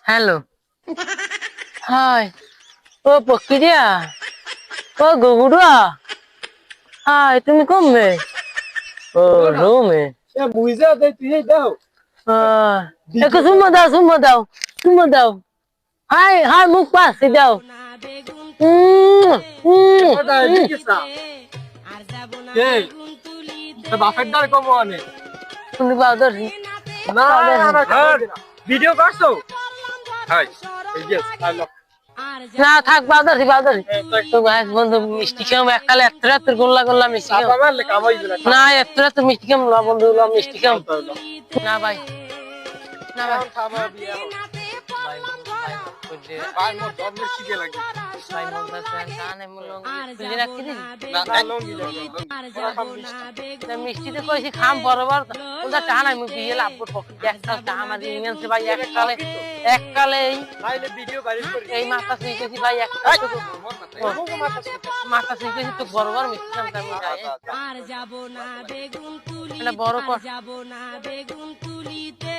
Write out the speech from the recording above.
Hello, hi. ও পক্ষিরিয়া, ও গুগুড়া, হাই, তুমি কমবে? ও রুমে। বুঝা দেয় তুই দাও একটু সুম্মা দাও, সুম্মা দাও। হাই হাই, মুখ পাশে দাও। উম, উম, উম। বাপের দ্বার কম অনেক তুমি বাউদারি, না বাউদারি। ভিডিও করছো হাই এই যে হ্যালো না থাক, বাউদারি, বাউদারি। তো গাইস বন্ধু মিষ্টি খেলাম এককালে, এত রাতের গোল্লা গোল্লা মিষ্টি চাপা খেলাম। মারলে কামাইবে না এত রাতের মিষ্টি খেলাম না বন্ধু, মিষ্টি খেলাম না ভাই, না ভাই। খাবার দিয়ে ভাই ভাই কইতে ভাই মোর ধর্মের শিখে লাগে ভাই মনটা জানে মুলং তুই রাখি দিবি না লঙ্গি না মিষ্টিতে কইছি খাম বরাবর ওটা টানাই মুই বিয়ে লাভ করব একটা টানা দিয়ে নিয়েছে ভাই এককালে ভাইলে ভিডিও বাইরে করি এই মাথা সুই কইছি ভাই একটা মাথা সুই কইছি তো বরাবর মিষ্টি খাম আমি যাই আর যাব না বেগুন তুলি এটা বড় কর যাব না বেগুন তুলিতে